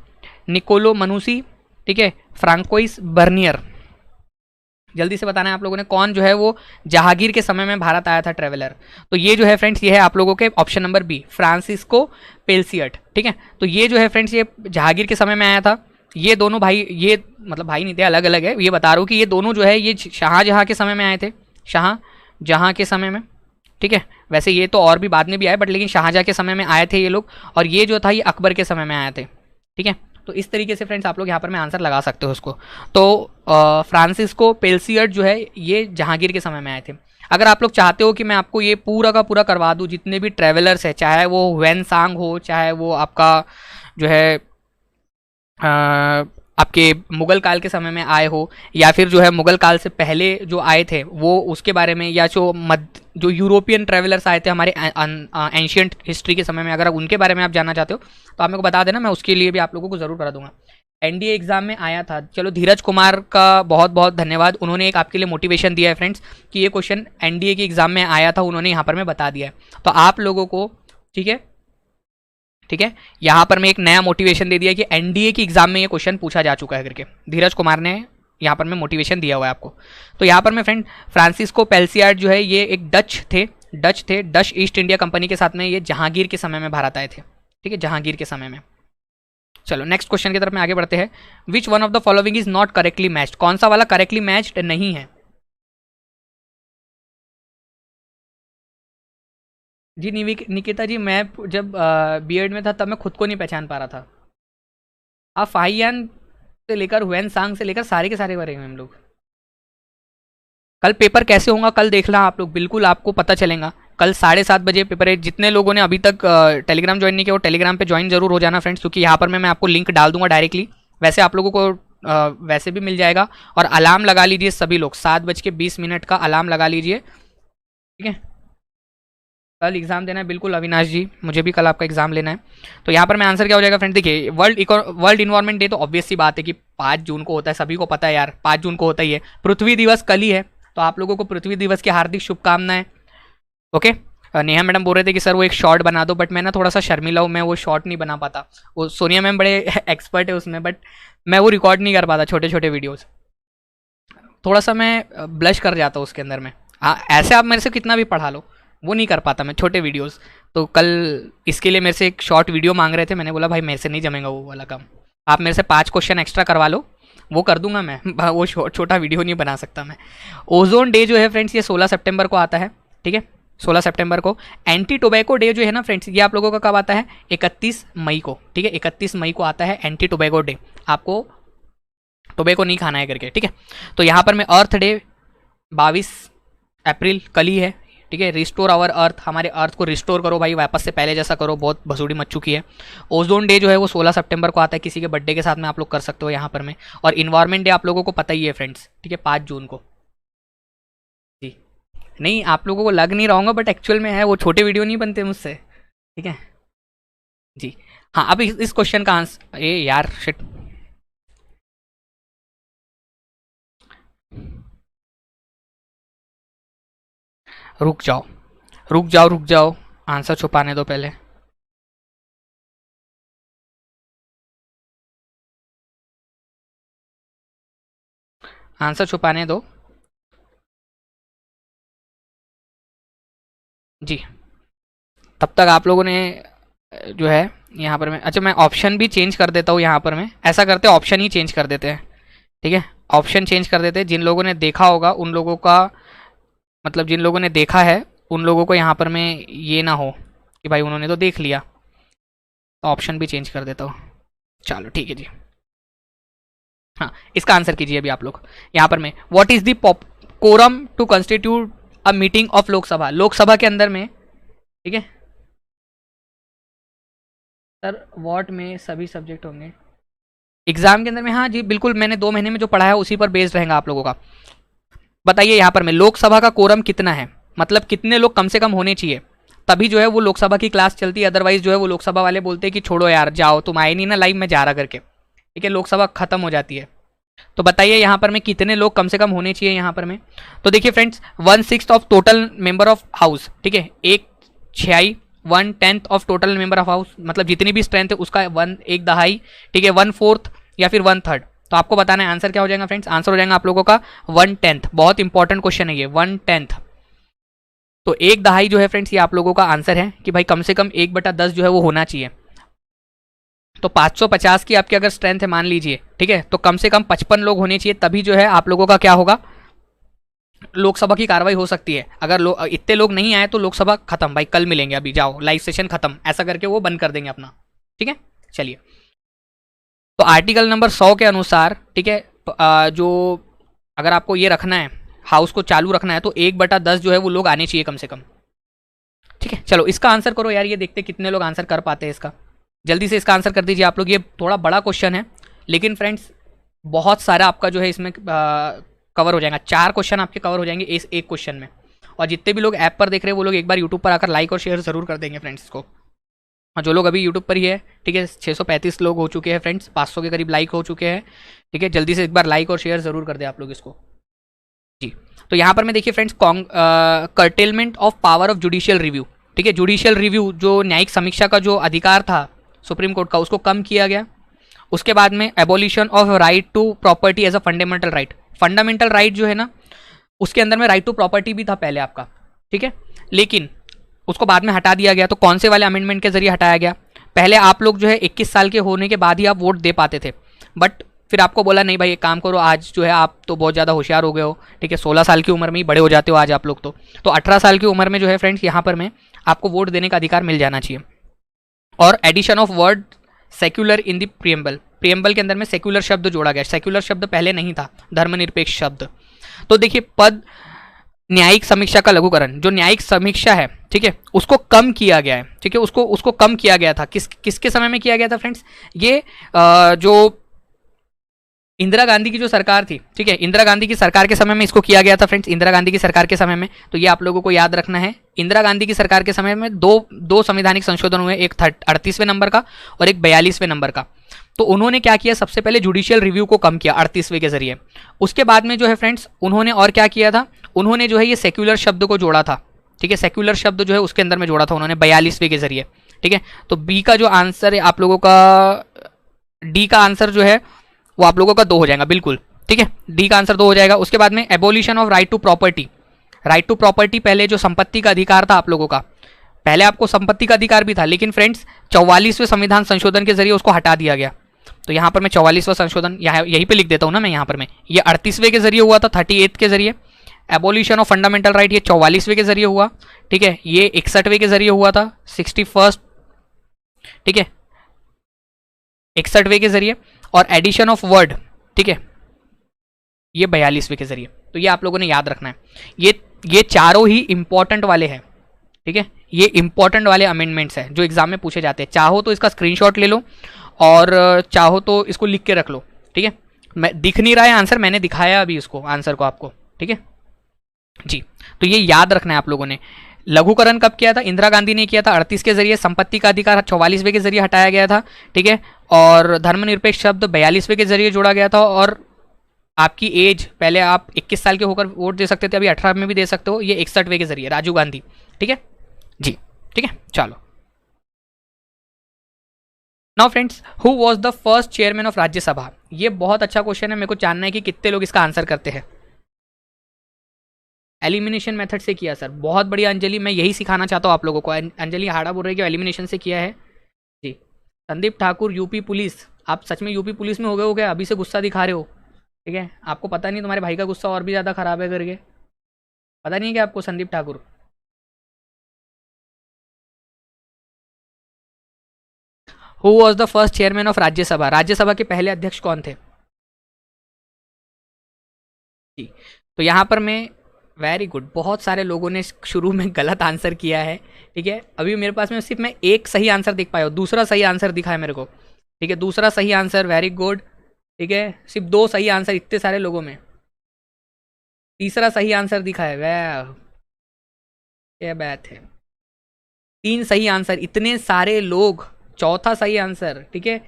निकोलो मनुसी, ठीक है, फ्रांकोइस बर्नियर। जल्दी से बताना है आप लोगों ने, कौन जो है वो जहांगीर के समय में भारत आया था ट्रेवलर। तो ये जो है फ्रेंड्स, ये है आप लोगों के ऑप्शन नंबर बी, फ्रांसिस्को पेल्सियर्ट। ठीक है, तो ये जो है फ्रेंड्स, ये जहांगीर के समय में आया था। ये दोनों भाई, ये मतलब भाई नहीं थे, अलग अलग है, ये बता रहा हूँ कि ये दोनों जो है ये शाहजहाँ के समय में आए थे, शाहजहाँ के समय में। ठीक है। वैसे ये तो और भी बाद में भी आए, बट लेकिन शाहजहाँ के समय में आए थे ये लोग, और ये जो था ये अकबर के समय में आए थे, ठीक है। तो इस तरीके से फ्रेंड्स आप लोग यहाँ पर में आंसर लगा सकते हो उसको। तो फ्रांसिस्को पेल्सियट जो है ये जहांगीर के समय में आए थे। अगर आप लोग चाहते हो कि मैं आपको ये पूरा का पूरा करवा दूँ, जितने भी ट्रेवलर्स है, चाहे वो ह्वेन सांग हो, चाहे वो आपका जो है आपके मुगल काल के समय में आए हो, या फिर जो है मुगल काल से पहले जो आए थे वो उसके बारे में, या जो यूरोपियन ट्रैवलर्स आए थे हमारे एंशियंट हिस्ट्री के समय में, अगर उनके बारे में आप जानना चाहते हो तो आप मेरे को बता देना, मैं उसके लिए भी आप लोगों को ज़रूर करा दूंगा। एनडीए एग्जाम में आया था। चलो धीरज कुमार का बहुत बहुत धन्यवाद, उन्होंने एक आपके लिए मोटिवेशन दिया है फ्रेंड्स कि ये क्वेश्चन एनडीए के एग्जाम में आया था, उन्होंने यहाँ पर मैं बता दिया है। तो आप लोगों को ठीक है, ठीक है, यहाँ पर मैं एक नया मोटिवेशन दे दिया कि एनडीए की एग्जाम में ये क्वेश्चन पूछा जा चुका है करके, धीरज कुमार ने यहाँ पर मैं मोटिवेशन दिया हुआ है आपको। तो यहाँ पर मैं फ्रेंड फ्रांसिस्को पेल्सियार्ड जो है ये एक डच ईस्ट इंडिया कंपनी के साथ में ये जहांगीर के समय में भारत आए थे, ठीक है, जहांगीर के समय में। चलो नेक्स्ट क्वेश्चन की तरफ में आगे बढ़ते हैं। Which one of the following is not correctly matched, कौन सा वाला करेक्टली मैच्ड नहीं है? जी निकिता जी, मैं जब बीएड में था तब मैं खुद को नहीं पहचान पा रहा था। आप फाहियान से लेकर हुएन सांग से लेकर सारे के सारे भरे हैं हम लोग। कल पेपर कैसे होगा कल देखना आप लोग, बिल्कुल आपको पता चलेगा। कल 7:30 बजे पेपर है। जितने लोगों ने अभी तक टेलीग्राम ज्वाइन नहीं किया वो टेलीग्राम पे ज्वाइन जरूर हो जाना फ्रेंड्स, क्योंकि यहाँ पर मैं आपको लिंक डाल दूंगा डायरेक्टली। वैसे आप लोगों को वैसे भी मिल जाएगा। और अलार्म लगा लीजिए सभी लोग, 7:20 का अलार्म लगा लीजिए, ठीक है। कल एग्जाम देना है बिल्कुल अविनाश जी, मुझे भी कल आपका एग्जाम लेना है। तो यहाँ पर मैं आंसर क्या हो जाएगा फ्रेंड, देखिए वर्ल्ड इन्वायरमेंट डे तो ऑब्वियस सी बात है कि 5 जून को होता है, सभी को पता है यार 5 जून को होता ही है। पृथ्वी दिवस कल ही है, तो आप लोगों को पृथ्वी दिवस की हार्दिक शुभकामनाएं। ओके, नेहा मैडम बोल रहे थे कि सर वो एक शॉर्ट बना दो, बट मैं ना थोड़ा सा शर्मिला हूँ, मैं वो शॉर्ट नहीं बना पाता। वो सोनिया मैम बड़े एक्सपर्ट है उसमें, बट मैं वो रिकॉर्ड नहीं कर पाता छोटे छोटे वीडियोज़, थोड़ा सा मैं ब्लश कर जाता हूँ उसके अंदर में। हाँ, ऐसे आप मेरे से कितना भी पढ़ा लो, वो नहीं कर पाता मैं छोटे वीडियोस। तो कल इसके लिए मेरे से एक शॉर्ट वीडियो मांग रहे थे, मैंने बोला भाई मेरे से नहीं जमेगा वो वाला काम, आप मेरे से 5 क्वेश्चन एक्स्ट्रा करवा लो, वो कर दूंगा मैं, वो छोटा वीडियो नहीं बना सकता मैं। ओजोन डे जो है फ्रेंड्स ये 16 सितंबर को आता है, ठीक है, 16 सितंबर को। एंटी टोबैको डे जो है ना फ्रेंड्स ये आप लोगों का कब आता है, 31 मई को, ठीक है, 31 मई को आता है एंटी टोबैको डे। आपको टोबैको नहीं खाना है करके, ठीक है। तो यहाँ पर मैं अर्थ डे 22 अप्रैल कल ही है, ठीक है। रिस्टोर आवर अर्थ, हमारे अर्थ को रिस्टोर करो भाई, वापस से पहले जैसा करो, बहुत भसूड़ी मच चुकी है। ओजोन डे जो है वो 16 सितंबर को आता है, किसी के बर्थडे के साथ में आप लोग कर सकते हो यहाँ पर में। और इन्वायरमेंट डे आप लोगों को पता ही है फ्रेंड्स, ठीक है, 5 जून को। जी नहीं, आप लोगों को लग नहीं रहा होगा, बट एक्चुअल में है, वो छोटे वीडियो नहीं बनते मुझसे, ठीक है जी। हाँ, अब इस क्वेश्चन का आंसर, ए यार शिट, रुक जाओ रुक जाओ रुक जाओ, आंसर छुपाने दो पहले। आंसर छुपाने दो जी। तब तक आप लोगों ने जो है यहाँ पर मैं, अच्छा मैं ऑप्शन भी चेंज कर देता हूँ यहाँ पर मैं, ऐसा करते ऑप्शन ही चेंज कर देते हैं, ठीक है, ऑप्शन चेंज कर देते हैं। जिन लोगों ने देखा होगा उन लोगों का, मतलब जिन लोगों ने देखा है उन लोगों को यहाँ पर मैं ये ना हो कि भाई उन्होंने तो देख लिया, तो ऑप्शन भी चेंज कर देता हूँ। चलो ठीक है जी। हाँ, इसका आंसर कीजिए अभी आप लोग यहाँ पर मैं, what is the quorum to constitute a meeting of Lok Sabha, Lok Sabha के अंदर में, ठीक है सर, वॉट में सभी सब्जेक्ट होंगे एग्जाम के अंदर में। हाँ जी बिल्कुल, मैंने 2 महीने में जो पढ़ा है उसी पर बेस्ड रहेगा आप लोगों का। बताइए यहाँ पर में लोकसभा का कोरम कितना है, मतलब कितने लोग कम से कम होने चाहिए, तभी जो है वो लोकसभा की क्लास चलती है। अदरवाइज जो है वो लोकसभा वाले बोलते हैं कि छोड़ो यार जाओ, तुम आए नहीं ना लाइव में जा रहा करके, ठीक है, लोकसभा खत्म हो जाती है। तो बताइए यहाँ पर में कितने लोग कम से कम होने चाहिए यहाँ पर में। तो देखिए friends, 1/6 of total member of house, ठीक है, 1/6, 1/10 of total member of house, मतलब जितनी भी स्ट्रेंथ है उसका 1/10, ठीक है, 1/4 या फिर 1/3। तो आपको बताना है आंसर क्या हो जाएगा फ्रेंड्स, आंसर हो जाएगा आप लोगों का 1/10। बहुत इंपॉर्टेंट क्वेश्चन है ये, 1/10। तो 1/10 जो है फ्रेंड्स ये आप लोगों का आंसर है कि भाई कम से कम 1/10 जो है वो होना चाहिए। तो 550 की आपकी अगर स्ट्रेंथ है मान लीजिए, ठीक है, तो कम से कम 55 लोग होने चाहिए, तभी जो है आप लोगों का क्या होगा, लोकसभा की कार्रवाई हो सकती है। अगर इतने लोग नहीं आए तो लोकसभा खत्म भाई, कल मिलेंगे, अभी जाओ लाइव सेशन खत्म, ऐसा करके वो बंद कर देंगे अपना। ठीक है, चलिए। तो आर्टिकल नंबर 100 के अनुसार, ठीक है, जो अगर आपको ये रखना है, हाउस को चालू रखना है, तो 1/10 जो है वो लोग आने चाहिए कम से कम। ठीक है, चलो इसका आंसर करो यार, ये देखते कितने लोग आंसर कर पाते हैं इसका। जल्दी से इसका आंसर कर दीजिए आप लोग। ये थोड़ा बड़ा क्वेश्चन है, लेकिन फ्रेंड्स बहुत सारा आपका जो है इसमें कवर हो जाएगा। 4 क्वेश्चन आपके कवर हो जाएंगे इस एक क्वेश्चन में। और जितने भी लोग ऐप पर देख रहे हैं वो लोग एक बार यूट्यूब पर आकर लाइक और शेयर जरूर कर देंगे फ्रेंड्स इसको। और जो लोग अभी यूट्यूब पर ही है, ठीक है, 635 लोग हो चुके हैं फ्रेंड्स, 500 के करीब लाइक हो चुके हैं। ठीक है, जल्दी से एक बार लाइक और शेयर जरूर कर दे आप लोग इसको जी। तो यहाँ पर मैं देखिए friends, curtailment of power of judicial review, ठीक है, जुडिशियल रिव्यू जो न्यायिक समीक्षा का जो अधिकार था सुप्रीम कोर्ट का, उसको कम किया गया। उसके बाद में abolition of right to property as a fundamental right. Fundamental right जो है ना, उसके अंदर में राइट टू प्रॉपर्टी भी था पहले आपका, ठीक है, लेकिन उसको बाद में हटा दिया गया। तो कौन से वाले अमेंडमेंट के जरिए हटाया गया? पहले आप लोग जो है 21 साल के होने के बाद ही आप वोट दे पाते थे, बट फिर आपको बोला नहीं भाई एक काम करो, आज जो है आप तो बहुत ज़्यादा होशियार हो गए हो, ठीक है, 16 साल की उम्र में ही बड़े हो जाते हो आज आप लोग तो 18 साल की उम्र में जो है फ्रेंड्स यहाँ पर में आपको वोट देने का अधिकार मिल जाना चाहिए। और addition of word secular in the preamble के अंदर में सेक्युलर शब्द जोड़ा गया। सेक्युलर शब्द पहले नहीं था, धर्मनिरपेक्ष शब्द। तो देखिए पद न्यायिक समीक्षा का लघुकरण, जो न्यायिक समीक्षा है, ठीक है, उसको कम किया गया है। ठीक है, उसको कम किया गया था। किसके समय में किया गया था फ्रेंड्स? ये जो इंदिरा गांधी की जो सरकार थी, ठीक है, इंदिरा गांधी की सरकार के समय में इसको किया गया था फ्रेंड्स, इंदिरा गांधी की सरकार के समय में। तो ये आप लोगों को याद रखना है, इंदिरा गांधी की सरकार के समय में दो संवैधानिक संशोधन हुए, एक 38वें नंबर का और एक 42वें नंबर का। तो उन्होंने क्या किया, सबसे पहले जुडिशियल रिव्यू को कम किया 38वें के जरिए। उसके बाद में जो है फ्रेंड्स उन्होंने और क्या किया था, उन्होंने जो है ये सेक्युलर शब्द को जोड़ा था। ठीक है, सेक्युलर शब्द जो है उसके अंदर में जोड़ा था उन्होंने 42वें के जरिए। ठीक है, तो बी का जो आंसर है आप लोगों का, डी का आंसर जो है वो आप लोगों का 2 हो जाएगा बिल्कुल। ठीक है, डी का आंसर 2 हो जाएगा। उसके बाद में abolition of right to property. Right to property पहले जो संपत्ति का अधिकार था आप लोगों का, पहले आपको संपत्ति का अधिकार भी था, लेकिन फ्रेंड्स 44वें संविधान संशोधन के जरिए उसको हटा दिया गया। तो यहाँ पर मैं 44वां संशोधन यहीं पे लिख देता हूँ ना मैं यहाँ पर, मैं ये 38वें के जरिए हुआ था, 38 के जरिए। एबोलिशन ऑफ फंडामेंटल राइट ये 44वें के जरिए हुआ। ठीक है, ये 61वें के जरिए हुआ था, 61st, ठीक है, 61वें के जरिए। और एडिशन ऑफ वर्ड, ठीक है, ये 42वें के जरिए। तो ये आप लोगों ने याद रखना है। ये चारों ही इंपॉर्टेंट वाले हैं। ठीक है, ये इंपॉर्टेंट वाले अमेंडमेंट्स हैं जो एग्जाम में पूछे जाते हैं। चाहो तो इसका स्क्रीनशॉट ले लो और चाहो तो इसको लिख के रख लो। ठीक है, मैं दिख नहीं रहा है आंसर, मैंने दिखाया अभी इसको आंसर को आपको। ठीक है जी, तो ये याद रखना है आप लोगों ने। लघुकरण कब किया था? इंदिरा गांधी ने किया था 38 के जरिए। संपत्ति का अधिकार 44वें के जरिए हटाया गया था। ठीक है, और धर्मनिरपेक्ष शब्द 42वें के जरिए जोड़ा गया था। और आपकी एज, पहले आप 21 साल के होकर वोट दे सकते थे, अभी 18 में भी दे सकते हो, ये 61वें के जरिए, राजीव गांधी। ठीक है जी, ठीक है, चलो। Now friends, who was the first chairman of Rajya Sabha? ये बहुत अच्छा क्वेश्चन है, मेरे को जानना है कि कितने लोग इसका आंसर करते हैं। एलिमिनेशन मेथड से किया सर, बहुत बढ़िया अंजलि, मैं यही सिखाना चाहता हूँ आप लोगों को। अंजलि हाड़ा बोल रही है कि एलिमिनेशन से किया है जी। संदीप ठाकुर, यूपी पुलिस, आप सच में यूपी पुलिस में हो गए हो क्या? अभी से गुस्सा दिखा रहे हो। ठीक है, आपको पता नहीं तुम्हारे भाई का गुस्सा और भी ज़्यादा खराब है करके, पता नहीं है क्या आपको Sandeep Thakur? Who was the first chairman of Rajya Sabha? Rajya Sabha के पहले अध्यक्ष कौन थे जी? तो यहाँ पर मैं, वेरी गुड, बहुत सारे लोगों ने शुरू में गलत आंसर किया है। ठीक है, अभी मेरे पास में सिर्फ मैं एक सही आंसर दिख पाया हूँ, दूसरा सही आंसर दिखा है मेरे को। ठीक है, दूसरा सही आंसर, वेरी गुड। ठीक है, सिर्फ 2 सही आंसर इतने सारे लोगों में, तीसरा सही आंसर दिखा है, वह क्या बात है, 3 सही आंसर, इतने सारे लोग, चौथा सही आंसर। ठीक है,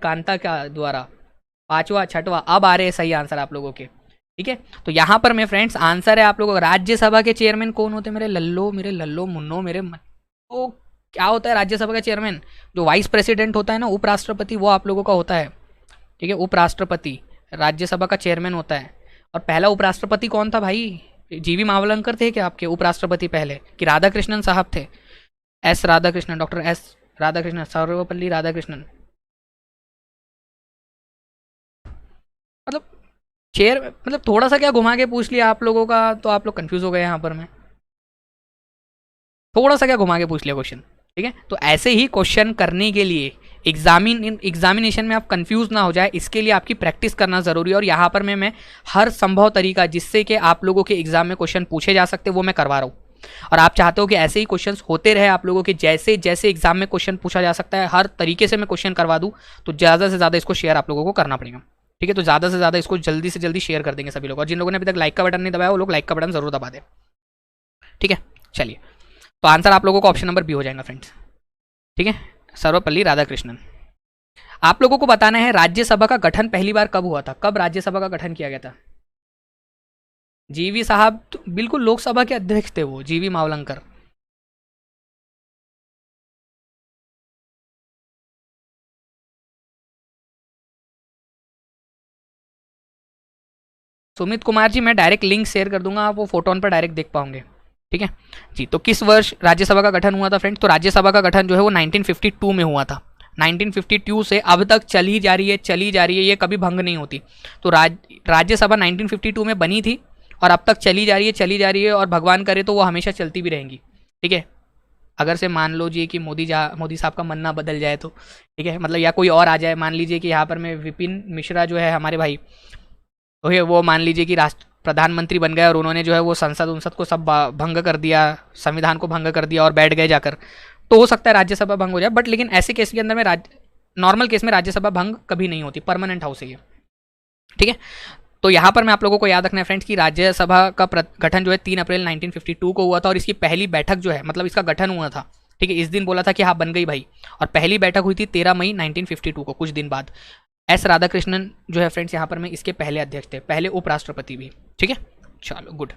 कांता का द्वारा 5वां 6वां, अब आ रहे हैं सही आंसर आप लोगों के। ठीक है, तो यहाँ पर मैं फ्रेंड्स आंसर है आप लोगों का, राज्यसभा के चेयरमैन कौन होते हैं मेरे लल्लो मुन्नो मेरे तो क्या होता है राज्यसभा का चेयरमैन? जो वाइस प्रेसिडेंट होता है ना, उपराष्ट्रपति, वो आप लोगों का होता है। ठीक है, उपराष्ट्रपति राज्यसभा का चेयरमैन होता है। और पहला उपराष्ट्रपति कौन था भाई? जीवी मावलंकर थे क्या आपके उपराष्ट्रपति पहले, कि राधाकृष्णन साहब थे? S Radhakrishnan, doctor S Radhakrishnan, Sarvepalli Radhakrishnan. मतलब शेयर मतलब थोड़ा सा क्या घुमा के पूछ लिया आप लोगों का, तो आप लोग कंफ्यूज हो गए यहाँ पर। मैं थोड़ा सा क्या घुमा के पूछ लिया क्वेश्चन, ठीक है। तो ऐसे ही क्वेश्चन करने के लिए एग्जामिनेशन में आप कंफ्यूज ना हो जाए, इसके लिए आपकी प्रैक्टिस करना जरूरी है। और यहाँ पर मैं हर संभव तरीका जिससे कि आप लोगों के एग्जाम में क्वेश्चन पूछे जा सकते वो मैं करवा रहा हूँ। और आप चाहते हो कि ऐसे ही क्वेश्चंस होते रहे आप लोगों के, जैसे जैसे एग्जाम में क्वेश्चन पूछा जा सकता है हर तरीके से मैं क्वेश्चन करवा दूँ, तो ज़्यादा से ज़्यादा इसको शेयर आप लोगों को करना पड़ेगा, ठीक है। तो ज़्यादा से ज़्यादा इसको जल्दी से जल्दी शेयर कर देंगे सभी लोग। और जिन लोगों ने अभी तक लाइक का बटन नहीं दबाया वो लोग लाइक का बटन जरूर दबा दें, ठीक है। चलिए, तो आंसर आप लोगों को ऑप्शन नंबर बी हो जाएगा फ्रेंड्स, ठीक है। सर्वपल्ली राधाकृष्णन। आप लोगों को बताना है राज्यसभा का गठन पहली बार कब हुआ था, कब राज्यसभा का गठन किया गया था। जीवी साहब तो बिल्कुल लोकसभा के अध्यक्ष थे वो, जीवी मावलंकर। सुमित कुमार जी, मैं डायरेक्ट लिंक शेयर कर दूंगा, आप वो फोटोन पर डायरेक्ट देख पाओगे, ठीक है जी। तो किस वर्ष राज्यसभा का गठन हुआ था फ्रेंड्स, तो राज्यसभा का गठन जो है वो 1952 में हुआ था। 1952 से अब तक चली जा रही है, ये कभी भंग नहीं होती। तो राज्यसभा 1952 में बनी थी और अब तक चली जा रही है और भगवान करे तो वो हमेशा चलती भी रहेंगी, ठीक है। अगर से मान लो जी कि मोदी साहब का मन ना बदल जाए तो, ठीक है, मतलब या कोई और आ जाए, मान लीजिए कि यहाँ पर मैं विपिन मिश्रा जो है हमारे भाई, ओके, वो मान लीजिए कि राष्ट्र प्रधानमंत्री बन गए और उन्होंने जो है वो संसद को सब भंग कर दिया, संविधान को भंग कर दिया और बैठ गए जाकर, तो हो सकता है राज्यसभा भंग हो जाए। बट लेकिन ऐसे केस के अंदर में नॉर्मल केस में राज्यसभा भंग कभी नहीं होती, परमानेंट हाउस है ये, ठीक है। तो यहाँ पर मैं आप लोगों को याद रखना है फ्रेंड्स कि राज्यसभा का गठन जो है 3 अप्रैल 1952 को हुआ था और इसकी पहली बैठक जो है, मतलब इसका गठन हुआ था, ठीक है, इस दिन बोला था कि हाँ बन गई भाई। और पहली बैठक हुई थी 13 मई 1952 को, कुछ दिन बाद। एस राधाकृष्णन जो है फ्रेंड्स यहाँ पर मैं इसके पहले अध्यक्ष थे, पहले उपराष्ट्रपति भी, ठीक है। चलो गुड।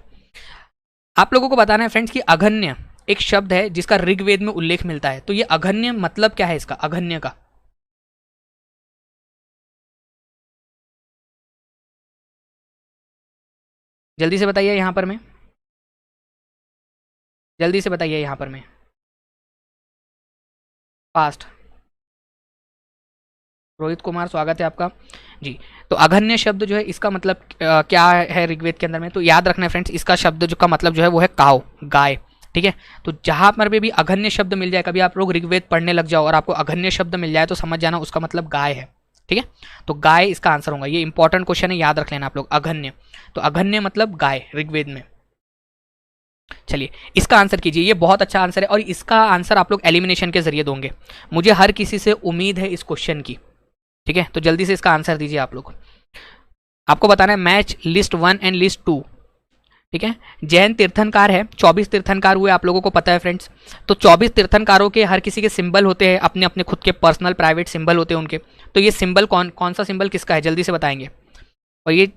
आप लोगों को बताना है फ्रेंड्स कि अघन्य एक शब्द है जिसका ऋग्वेद में उल्लेख मिलता है, तो ये अघन्य मतलब क्या है इसका, अघन्य का। जल्दी से बताइए यहाँ पर मैं, जल्दी से बताइए यहाँ पर मैं, फास्ट। रोहित कुमार, स्वागत है आपका जी। तो अघन्य शब्द जो है इसका मतलब क्या है ऋग्वेद के अंदर में, तो याद रखना है फ्रेंड्स, इसका शब्द जो का मतलब जो है वो है काव, गाय, ठीक है। तो जहां पर भी अघन्य शब्द मिल जाए, कभी आप लोग ऋग्वेद पढ़ने लग जाओ और आपको अघन्य शब्द मिल जाए तो समझ जाना उसका मतलब गाय है, ठीक है। तो गाय इसका आंसर होगा, ये इंपॉर्टेंट क्वेश्चन है, याद रख लेना आप लोग, अघन्य। तो अघन्य मतलब गाय ऋग्वेद में। चलिए इसका आंसर कीजिए, ये बहुत अच्छा आंसर है और इसका आंसर आप लोग एलिमिनेशन के जरिए दोगे, मुझे हर किसी से उम्मीद है इस क्वेश्चन की, ठीक है। तो जल्दी से इसका आंसर दीजिए आप लोग। आपको बताना है मैच लिस्ट 1 एंड लिस्ट 2, ठीक है। जैन तीर्थंकार है, 24 तीर्थंकार हुए आप लोगों को पता है फ्रेंड्स। तो 24 तीर्थंकारों के हर किसी के सिंबल होते हैं, अपने अपने खुद के पर्सनल प्राइवेट सिंबल होते हैं उनके। तो ये सिंबल कौन सा सिंबल किसका है, जल्दी से बताएंगे। और ये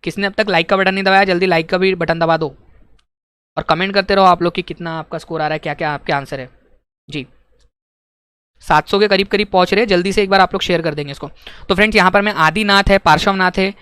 किसने अब तक लाइक का बटन नहीं दबाया, जल्दी लाइक का भी बटन दबा दो और कमेंट करते रहो आप लोग कि कितना आपका स्कोर आ रहा है, क्या क्या आपके आंसर है जी। 700 के करीब करीब पहुंच रहे हैं, जल्दी से एक बार आप लोग शेयर कर देंगे इसको। तो फ्रेंड्स यहाँ पर मैं आदिनाथ है, पार्श्वनाथ है,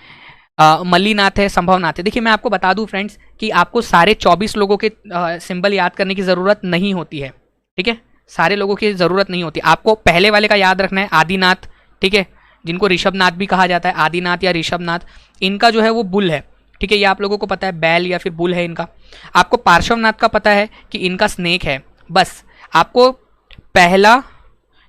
मल्लीनाथ है, संभवनाथ है। देखिए मैं आपको बता दूं फ्रेंड्स कि आपको सारे 24 लोगों के सिंबल याद करने की ज़रूरत नहीं होती है, ठीक है। सारे लोगों की ज़रूरत नहीं होती, आपको पहले वाले का याद रखना है, आदिनाथ, ठीक है, जिनको ऋषभनाथ भी कहा जाता है, आदिनाथ या ऋषभनाथ, इनका जो है वो बुल है, ठीक है, ये आप लोगों को पता है, बैल या फिर बुल है इनका। आपको पार्श्वनाथ का पता है कि इनका स्नेक है, बस आपको पहला,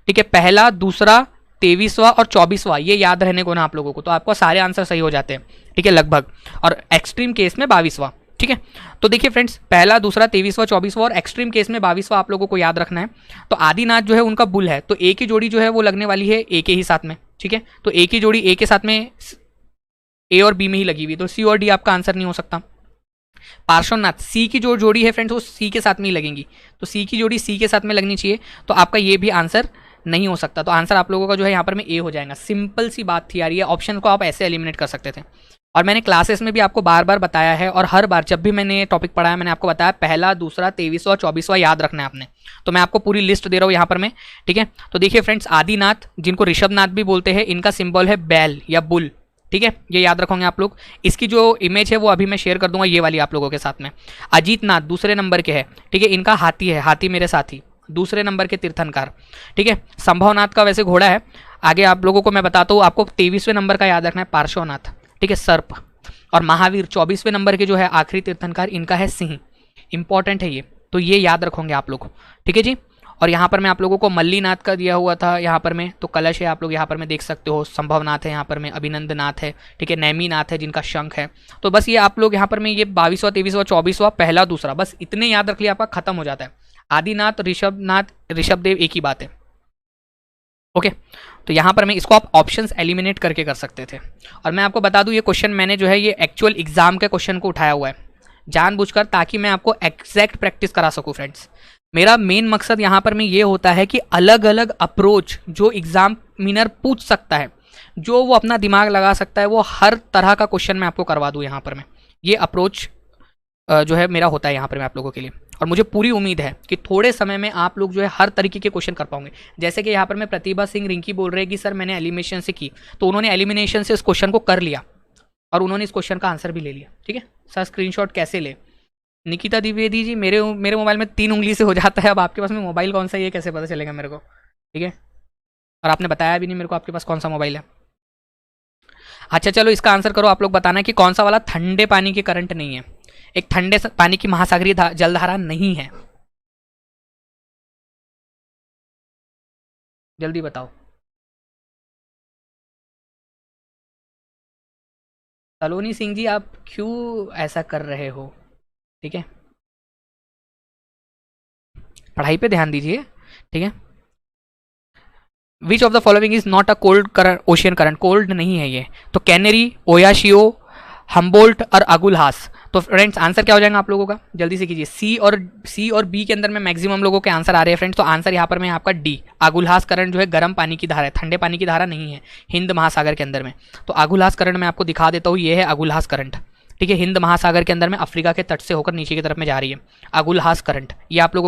ठीक है, पहला, दूसरा, 23वां और 24वां ये याद रहने को ना आप लोगों को, तो आपको सारे आंसर सही हो जाते हैं, ठीक है, लगभग। और एक्सट्रीम केस में 22वां, ठीक है। तो देखिए फ्रेंड्स, पहला, दूसरा, 23वां, 24वां और एक्सट्रीम केस में 22वां आप लोगों को याद रखना है। तो आदिनाथ जो है उनका बुल है, तो ए की जोड़ी जो है वो लगने वाली है ए के ही साथ में, ठीक है। तो ए की जोड़ी ए के साथ में, ए और बी में ही लगी हुई, तो सी और डी आपका आंसर नहीं हो सकता। पार्श्वनाथ सी की जो जोड़ी है फ्रेंड्स वो सी के साथ में ही लगेंगी, तो सी की जोड़ी सी के साथ में लगनी चाहिए, तो आपका ये भी आंसर नहीं हो सकता। तो आंसर आप लोगों का जो है यहाँ पर में ए हो जाएगा। सिंपल सी बात थी यार, ये ऑप्शन को आप ऐसे एलिमिनेट कर सकते थे। और मैंने क्लासेस में भी आपको बार बार बताया है, और हर बार जब भी मैंने ये टॉपिक पढ़ाया मैंने आपको बताया पहला, दूसरा, 23वां, 24वां याद रखना है आपने। तो मैं आपको पूरी लिस्ट दे रहा हूँ यहाँ पर मैं, ठीक है। तो देखिए फ्रेंड्स, आदिनाथ जिनको ऋषभनाथ भी बोलते हैं, इनका सिंबल है बैल या बुल, ठीक है, ये याद रखोगे आप लोग। इसकी जो इमेज है वो अभी मैं शेयर कर दूंगा, ये वाली आप लोगों के साथ में। अजीत नाथ दूसरे नंबर के है, ठीक है, इनका हाथी है, हाथी मेरे साथी, दूसरे नंबर के तीर्थंकार, ठीक है। संभवनाथ का वैसे घोड़ा है। आगे आप लोगों को मैं बताता हूँ, आपको 23वें नंबर का याद रखना है, पार्श्वनाथ, ठीक है, सर्प, और महावीर 24वें नंबर के जो है आखिरी तीर्थंकर, इनका है सिंह। इंपॉर्टेंट है ये, तो ये याद रखोगे आप लोग, ठीक है जी। और यहाँ पर मैं आप लोगों को मल्लीनाथ का दिया हुआ था यहाँ पर में, तो कलश है आप लोग यहाँ पर में देख सकते हो, संभवनाथ है यहाँ पर में, अभिनंदनाथ है, ठीक है, नैमीनाथ है जिनका शंख है। तो बस ये आप लोग यहाँ पर में ये 22वां 23वां 24वां पहला दूसरा, बस इतने याद रख लिया, आपका खत्म हो जाता है। आदिनाथ, ऋषभनाथ, ऋषभदेव एक ही बात है। ओके, तो यहाँ पर मैं इसको आप ऑप्शंस एलिमिनेट करके कर सकते थे। और मैं आपको बता दूं ये क्वेश्चन मैंने जो है ये एक्चुअल एग्जाम के क्वेश्चन को उठाया हुआ है जानबूझकर, ताकि मैं आपको एग्जैक्ट प्रैक्टिस करा सकूं फ्रेंड्स। मेरा मेन मकसद यहाँ पर में ये होता है कि अलग अलग अप्रोच जो एग्जामिनर पूछ सकता है, जो वो अपना दिमाग लगा सकता है, वो हर तरह का क्वेश्चन मैं आपको करवा दूँ यहाँ पर मैं। ये अप्रोच जो है मेरा होता है यहाँ पर मैं आप लोगों के लिए, और मुझे पूरी उम्मीद है कि थोड़े समय में आप लोग जो है हर तरीके के क्वेश्चन कर पाओगे। जैसे कि यहाँ पर मैं प्रतिभा सिंह रिंकी बोल रहे हैं कि सर मैंने एलिमिनेशन से की, तो उन्होंने एलिमिनेशन से इस क्वेश्चन को कर लिया और उन्होंने इस क्वेश्चन का आंसर भी ले लिया, ठीक है। सर स्क्रीनशॉट कैसे ले? निकिता द्विवेदी जी, मेरे मोबाइल में 3 उंगली से हो जाता है, अब आपके पास में मोबाइल कौन सा है ये कैसे पता चलेगा मेरे को, ठीक है। और आपने बताया भी नहीं मेरे को आपके पास कौन सा मोबाइल है। अच्छा चलो इसका आंसर करो आप लोग, बताना कि कौन सा वाला ठंडे पानी के करंट नहीं है, एक ठंडे पानी की महासागरीय जलधारा नहीं है। जल्दी बताओ। सलोनी सिंह जी, आप क्यों ऐसा कर रहे हो, ठीक है, पढ़ाई पे ध्यान दीजिए, ठीक है। विच of the following is not a cold current, ocean current, cold नहीं है ये। तो कैनरी, ओयाशियो, हम्बोल्ट और अगुलहास। तो फ्रेंड्स आंसर क्या हो जाएगा आप लोगों का, जल्दी से कीजिए। सी और बी के अंदर में मैक्सिमम लोगों के आंसर आ रहे हैं फ्रेंड्स, तो आंसर यहाँ पर में आपका डी, अगुलहास करंट जो है गर्म पानी की धारा है, ठंडे पानी की धारा नहीं है हिंद महासागर के अंदर में। तो अगुलहास करंट मैं आपको दिखा देता हूँ, ये है अगुलहास करंट, ठीक है, हिंद महासागर के अंदर में अफ्रीका के तट से होकर नीचे की तरफ में जा रही है अगुलहास करंट, ये आप लोगों